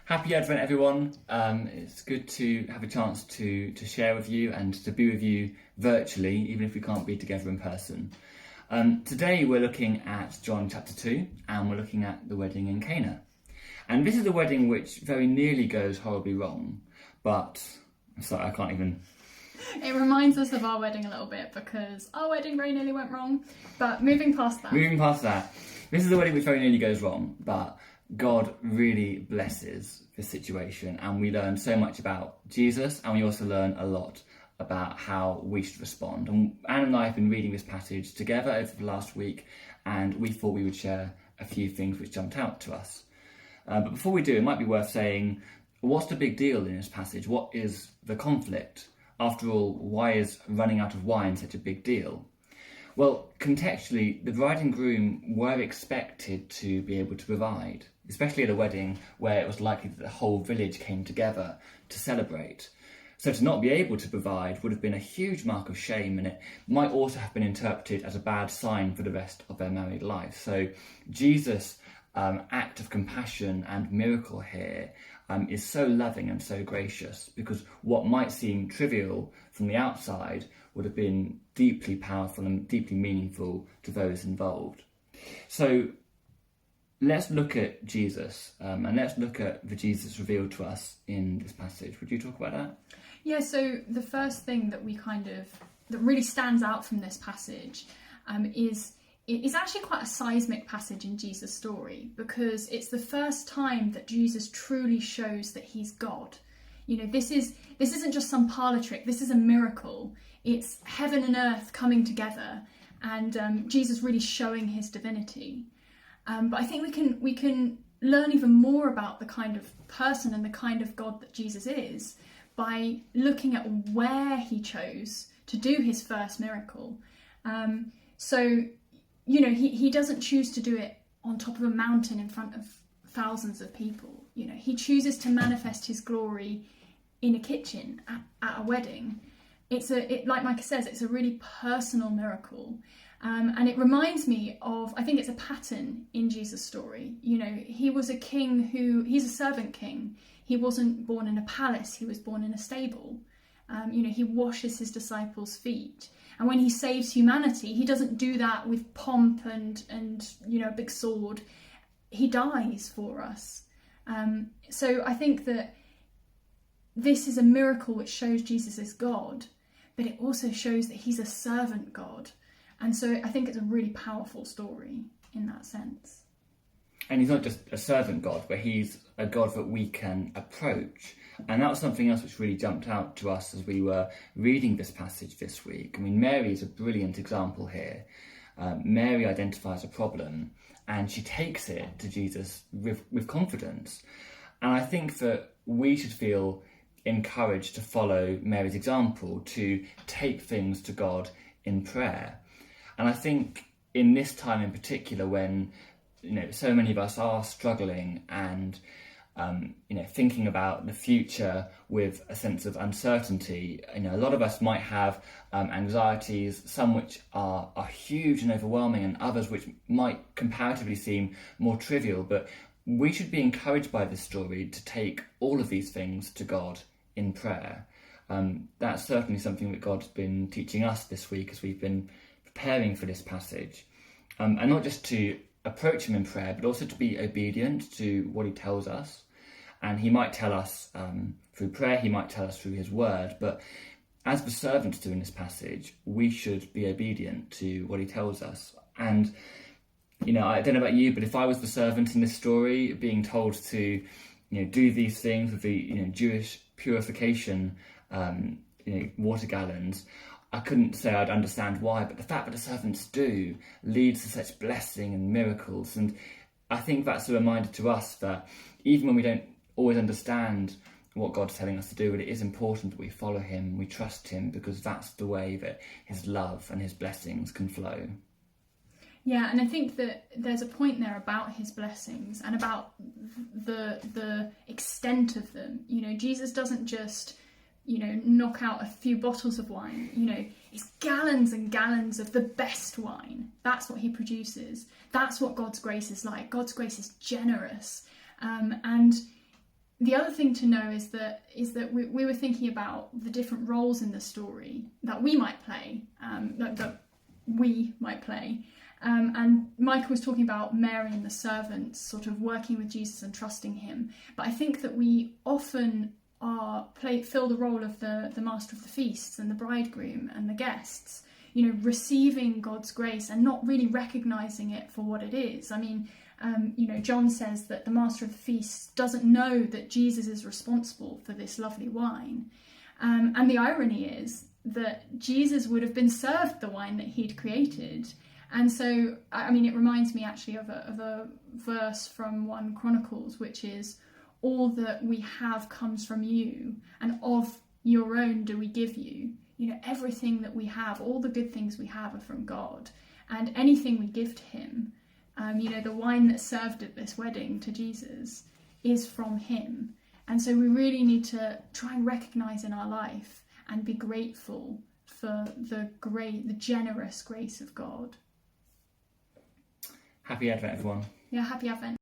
Happy Advent, everyone. It's good to have a chance to share with you and to be with you virtually, even if we can't be together in person. Today we're looking at John chapter 2, and we're looking at the wedding in Cana. And this is a wedding which very nearly goes horribly wrong, but I'm sorry, I can't even... It reminds us of our wedding a little bit because our wedding very nearly went wrong, but moving past that, this is a wedding which very nearly goes wrong, but God really blesses the situation, and we learn so much about Jesus, and we also learn a lot about how we should respond. And Anne and I have been reading this passage together over the last week, and we thought we would share a few things which jumped out to us. But before we do, it might be worth saying, what's the big deal in this passage? What is the conflict? After all, why is running out of wine such a big deal? Well, contextually, the bride and groom were expected to be able to provide, especially at a wedding where it was likely that the whole village came together to celebrate. So to not be able to provide would have been a huge mark of shame, and it might also have been interpreted as a bad sign for the rest of their married life. So Jesus' act of compassion and miracle here is so loving and so gracious, because what might seem trivial from the outside would have been deeply powerful and deeply meaningful to those involved. So let's look at Jesus, and let's look at the Jesus revealed to us in this passage. Would you talk about that? Yeah, so the first thing that that really stands out from this passage is it's actually quite a seismic passage in Jesus' story, because it's the first time that Jesus truly shows that he's God. You know, this isn't just some parlour trick, this is a miracle. It's heaven and earth coming together, and Jesus really showing his divinity. But I think we can learn even more about the kind of person and the kind of God that Jesus is by looking at where he chose to do his first miracle. So, you know, he doesn't choose to do it on top of a mountain in front of thousands of people. You know, he chooses to manifest his glory in a kitchen at a wedding. Like Micah says, it's a really personal miracle. And it reminds me of, I think it's a pattern in Jesus' story. You know, he was a king he's a servant king. He wasn't born in a palace, he was born in a stable. You know, he washes his disciples' feet. And when he saves humanity, he doesn't do that with pomp and you know, a big sword. He dies for us. So I think that this is a miracle which shows Jesus is God, but it also shows that he's a servant God. And so I think it's a really powerful story in that sense. And he's not just a servant God, but he's a God that we can approach. And that was something else which really jumped out to us as we were reading this passage this week. I mean, Mary is a brilliant example here. Mary identifies a problem and she takes it to Jesus with confidence. And I think that we should feel encouraged to follow Mary's example, to take things to God in prayer. And I think in this time in particular, when so many of us are struggling and thinking about the future with a sense of uncertainty, a lot of us might have anxieties, some which are huge and overwhelming, and others which might comparatively seem more trivial. But we should be encouraged by this story to take all of these things to God in prayer. That's certainly something that God's been teaching us this week as we've been preparing for this passage, and not just to approach him in prayer, but also to be obedient to what he tells us. And he might tell us through prayer, he might tell us through his word, but as the servants do in this passage, we should be obedient to what he tells us. And I don't know about you, but if I was the servant in this story, being told to do these things with the Jewish purification water gallons, I couldn't say I'd understand why, but the fact that the servants do leads to such blessing and miracles. And I think that's a reminder to us that even when we don't always understand what God's telling us to do, it is important that we follow him, we trust him, because that's the way that his love and his blessings can flow. Yeah, and I think that there's a point there about his blessings and about the extent of them. Jesus doesn't just knock out a few bottles of wine. It's gallons and gallons of the best wine. That's what he produces. That's what God's grace is like. God's grace is generous. And the other thing to know is that we were thinking about the different roles in the story that we might play, and Michael was talking about Mary and the servants sort of working with Jesus and trusting him. But I think that we often fill the role of the master of the feasts and the bridegroom and the guests, receiving God's grace and not really recognising it for what it is. I mean, John says that the master of the feast doesn't know that Jesus is responsible for this lovely wine. And the irony is that Jesus would have been served the wine that he'd created. And so, I mean, it reminds me actually of a verse from 1 Chronicles, which is, all that we have comes from you, and of your own do we give you. Everything that we have, all the good things we have are from God. And anything we give to him, the wine that's served at this wedding to Jesus is from him. And so we really need to try and recognise in our life and be grateful for the generous grace of God. Happy Advent, everyone. Yeah, happy Advent.